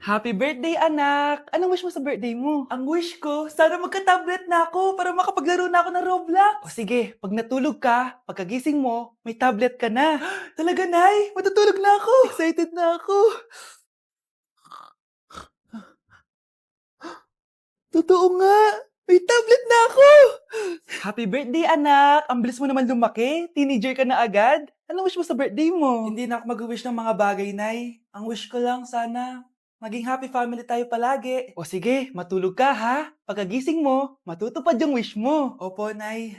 Happy birthday, anak! Anong wish mo sa birthday mo? Ang wish ko, sana magka-tablet na ako para makapaglaro na ako ng Roblox. O sige, pag natulog ka, pagkagising mo, may tablet ka na. Talaga, Nay? Matutulog na ako. Excited na ako. Totoo nga. May tablet na ako. Happy birthday, anak! Ang bilis mo naman lumaki. Teenager ka na agad. Anong wish mo sa birthday mo? Hindi na ako mag-wish ng mga bagay, Nay. Ang wish ko lang sana maging happy family tayo palagi. O sige, matulog ka ha. Pagkagising mo, matutupad yung wish mo. Opo, Nay.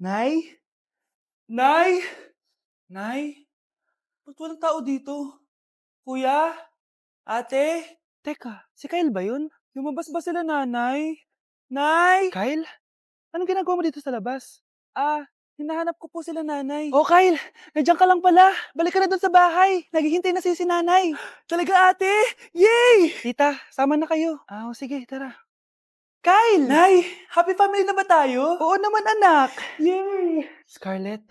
Nay? Nay? Nay? Ba't walang tao dito? Kuya? Ate? Teka, si Kyle ba yun? Lumabas ba sila, nanay? Nay? Kyle? Anong ginagawa mo dito sa labas? Hinahanap ko po sila, nanay. Oh, Kyle! Nandiyan ka lang pala. Balik ka na doon sa bahay. Naghihintay na si nanay. Talaga, ate? Yay! Tita, sama na kayo. Sige, tara. Kyle! Nay, happy family na ba tayo? Oo naman, anak. Yay! Scarlett,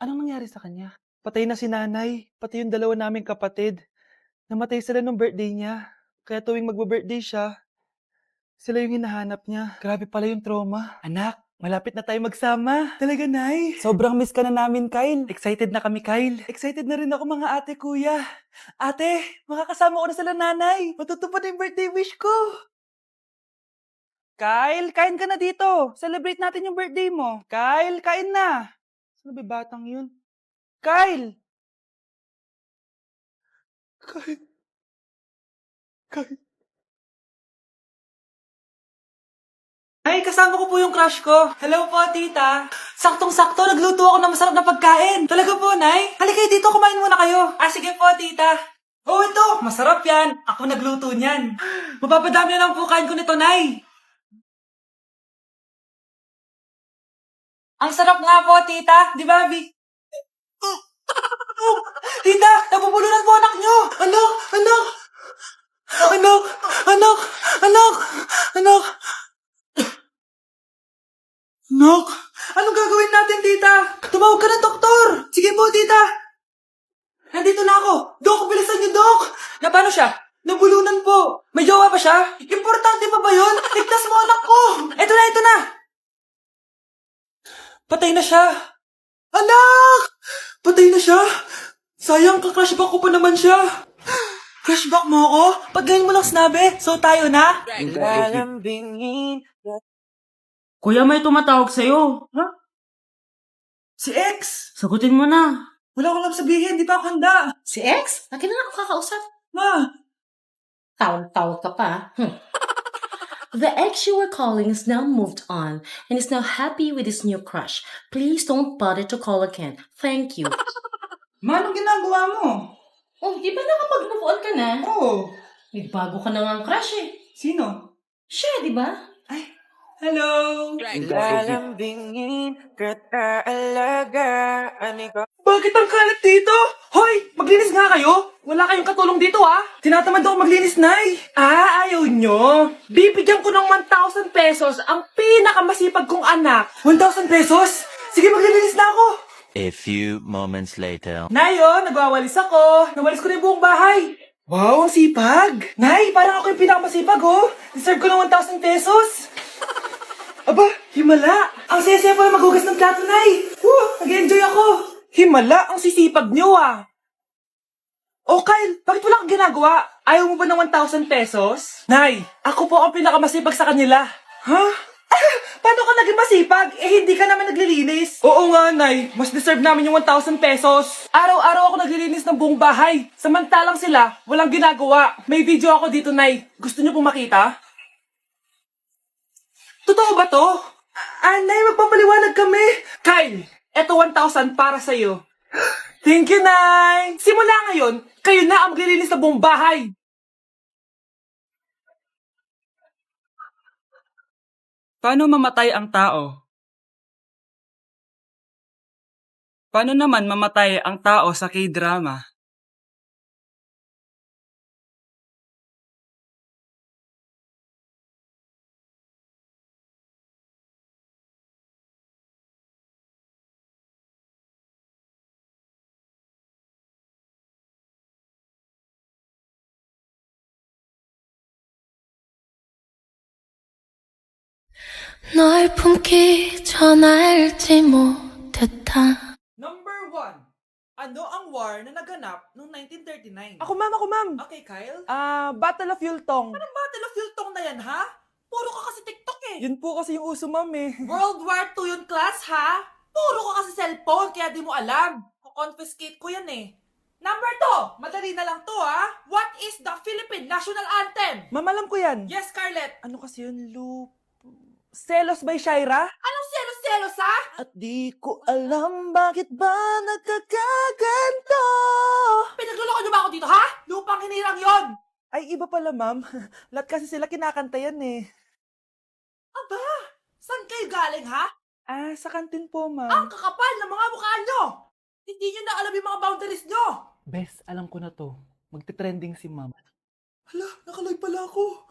anong nangyari sa kanya? Patay na si nanay, pati yung dalawa naming kapatid. Namatay sila nung birthday niya. Kaya tuwing magbe-birthday siya, sila yung hinahanap niya. Grabe pala yung trauma. Anak, malapit na tayo magsama. Talaga, Nay? Sobrang miss ka na namin, Kyle. Excited na kami, Kyle. Excited na rin ako, mga ate, kuya. Ate, makakasama ko na sila, nanay. Matutupad na yung birthday wish ko. Kyle, kain ka na dito. Celebrate natin yung birthday mo. Kyle, kain na. Sino ba batang yun? Kyle! Kyle, Kyle. Ay, kasama ko po yung crush ko. Hello po, tita. Saktong-sakto, nagluto ako ng masarap na pagkain. Talaga po, Nay? Halika dito, kumain muna kayo. Sige po, tita. Oh, ito, masarap yan. Ako nagluto niyan. Mapapadami na lang po kain ko nito, Nay. Ang sarap nga po, tita. Di ba, Bi? Tita, nabubulunan po anak nyo. Anak, anak. Anak, anak, anak, anak. Anak, anong gagawin natin, tita? Tumawag ka ng doktor. Sige po, tita. Nandito na ako. Dok, bilisan niyo, Dok. Na paano siya? Nabulunan po. May jowa pa siya? Importante pa ba yun? Ligtas mo anak ko. Ito na, ito na. Patay na siya. Anak! Patay na siya. Sayang, ka-crushback ko pa naman siya. Crushback mo ako? Pag ganyan mo lang sinabi, so tayo na? Lalambingin. Kuya, may tumatawag sa'yo. Ha? Si X. Sagutin mo na. Wala ko lang sabihin, di pa ako handa. Si X? Lagi na lang ako kakausap. Ma, Tawag-tawag ka pa. The ex you were calling is now moved on and is now happy with his new crush. Please don't bother to call again. Thank you. ma, anong ginagawa mo? Oh, di ba nakapag-move on ka na? Oo. May bago ka na nga crush eh. Sino? Siya, di ba? Ay, hello! Lalambingin kita alagaan ikaw. Bakit ang kalat dito? Hoy! Maglinis nga kayo! Wala kayong katulong dito Tinatamad ako maglinis, Nay! Ayaw nyo? Bibigyan ko ng 1,000 pesos ang pinakamasipag kong anak. 1,000 pesos? Sige, maglilinis na ako! A few moments later. Nay, nagwawalis ako. Nawalis ko na yung buong bahay. Wow, ang sipag! Nay, parang ako yung pinakamasipag, Deserve ko ng 1,000 pesos. Aba, himala! Ang saya-saya pala maghugas ng plato, Nay! Nag-enjoy ako! Himala, ang sisipag nyo, Oh, Kyle, bakit wala kang ginagawa? Ayaw mo ba ng 1,000 pesos? Nay, ako po ang pinakamasipag sa kanila. Ha? Paano ka naging masipag? Hindi ka naman naglilinis. Oo nga, Nay. Mas deserve namin yung 1,000 pesos. Araw-araw ako naglilinis ng buong bahay. Samantalang sila, walang ginagawa. May video ako dito, Nay. Gusto niyo pong makita? Totoo ba to? Nay, magpapaliwanag kami. Kyle, eto 1,000 para sa'yo. Thank you, Nay! Simula ngayon, kayo na ang maglilinis sa buong bahay. Paano mamatay ang tao? Paano naman mamatay ang tao sa K-drama? 널 품기 전화 알지 못했다. Number 1. Ano ang war na naganap noong 1939? Ako ma'am. Okay, Kyle. Battle of Yultong. Anong Battle of Yultong na yan, ha? Puro ka kasi TikTok eh. Yun po kasi yung uso, ma'am eh. World War II yun, class, ha? Puro ka kasi cellphone, kaya di mo alam. Confiscate ko yan eh. Number 2. Madali na lang to, ha? What is the Philippine National Anthem? Ma'am, alam ko yan. Yes, Scarlett. Ano kasi yun, Selos by Shaira? Anong selos-selos, ha? At di ko alam bakit ba nagkakaganto. Pinagluloko niyo ba ako dito, ha? Lupang hinirang yon. Ay, iba pala, ma'am. Lahat kasi sila kinakanta yan eh. Aba, saan kayo galing, ha? Sa kantin po, ma'am. Ang kakapal ng mga mukha nyo! Hindi nyo na alam yung mga boundaries nyo! Bes, alam ko na to. Magte-trending si ma'am. Hala, nakalive pala ako.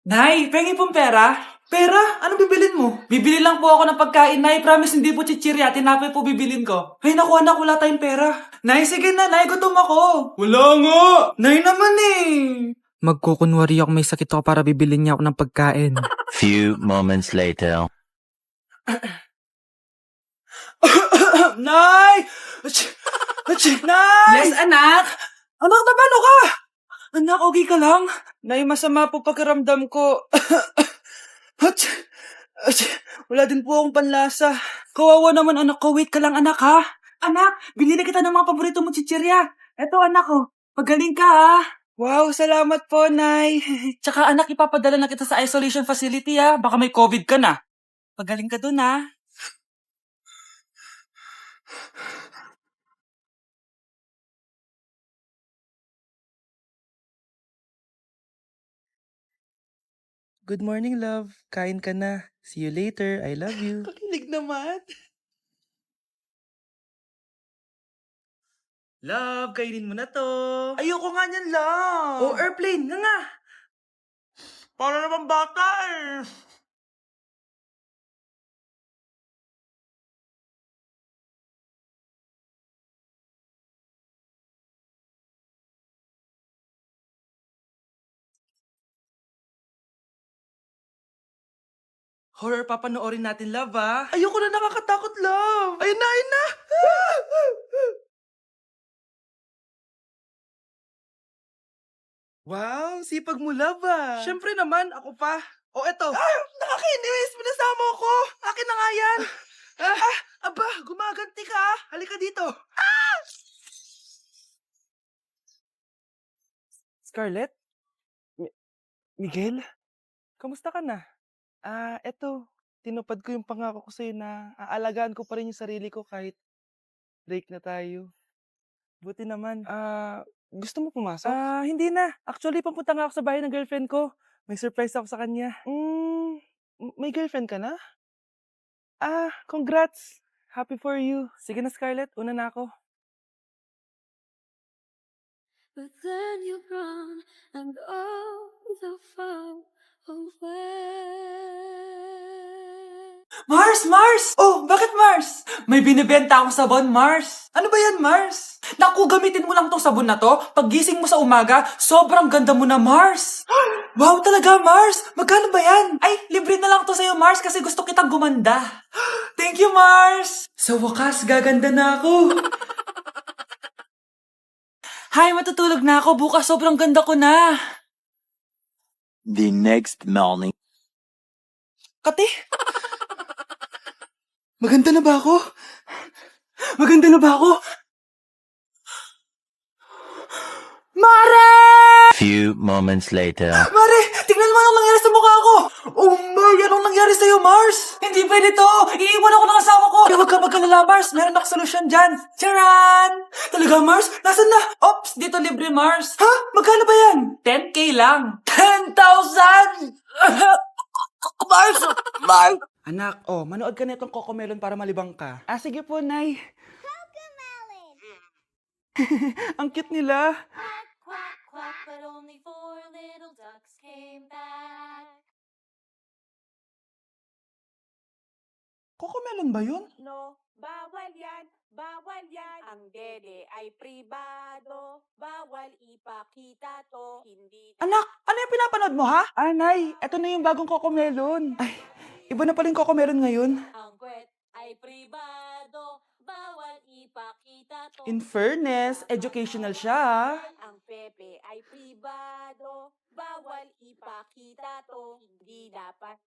Nay, pengi pong pera? Pera? Anong bibilin mo? Bibili lang po ako ng pagkain, Nay. Promise, hindi po chichirya. Tinapay po bibilin ko. Ay, naku anak, wala tayong pera. Nay, sige na, Nay. Gutom ako. Wala nga. Nay naman eh. Magkukunwari ako may sakit ako para bibilin niya ako ng pagkain. Few moments later. Nay! Nay! Yes, anak? Anak, paano ka? Anak, okay ka lang? Nay, masama po pakiramdam ko. Wala din po akong panlasa. Kawawa naman anak ko. Wait ka lang anak ha. Anak, binili kita ng mga paborito mong chichirya. Eto anak ko. Pagaling ka ha. Wow, salamat po, Nay. Tsaka anak, ipapadala na kita sa isolation facility ha. Baka may COVID ka na. Pagaling ka dun ha. Good morning, love. Kain ka na. See you later. I love you. Kakilig naman. Love, kainin mo na to. Ayoko nga niyan, love. Oh, airplane. Nga. Para naman bata eh. Horror papanoorin natin, love, ah. Ayoko na, nakakatakot, love. Ayun na, ayun na. Wow, sipag mo, love, ah. Siyempre naman, ako pa. O, eto. Nakakainis, pinasama ko. Akin na nga yan. Aba, gumaganti ka, ah. Halika dito. Scarlett? Miguel? Kamusta ka na? Eto, tinupad ko yung pangako ko sa'yo na aalagaan ko pa rin yung sarili ko kahit break na tayo. Buti naman. Gusto mo pumasok? Hindi na. Actually, papunta nga ako sa bahay ng girlfriend ko. May surprise ako sa kanya. May girlfriend ka na? Congrats. Happy for you. Sige na, Scarlett. Una na ako. But then you run and all the far away. Mars! Oh, bakit Mars? May binibenta akong sabon, Mars. Ano ba yan, Mars? Naku, gamitin mo lang tong sabon na to. Paggising mo sa umaga, sobrang ganda mo na, Mars. Wow, talaga, Mars. Magkano ba yan? Ay, libre na lang to sa'yo, Mars, kasi gusto kitang gumanda. Thank you, Mars. Sa wakas, gaganda na ako. Hay, matutulog na ako. Bukas, sobrang ganda ko na. The next morning. Kate? Maganda na ba ako? Maganda na ba ako? Mare! Few moments later. Mare! Tingnan mo anong nangyari sa mukha ko! Oh my! Anong nangyari sa'yo, Mars? Hindi pwede to! Iiwan ako ng asawa ko! Huwag ka magkalala, Mars! Meron akong solusyon dyan! Charan! Talaga, Mars? Nasaan na? Ops! Dito libre, Mars! Ha? Magkano ba yan? 10K lang! 10,000! Mars! Mars! Anak, manood ka na itong Cocomelon para malibang ka. Sige po, Nay. Cocomelon! Ang cute nila. Quack, quack, quack, but only 4 little ducks came back. Cocomelon ba yun? No, bawal yan, bawal yan. Ang dede ay pribado, bawal ipakita to, hindi... Anak, ano yung pinapanood mo, ha? Nay, eto na yung bagong Cocomelon. Ay, Iba na pala yung Coco meron ngayon. Ang kwet ay pribado, bawal ipakita to. In fairness, educational siya. Ang Pepe ay pribado, bawal ipakita to. Hindi dapat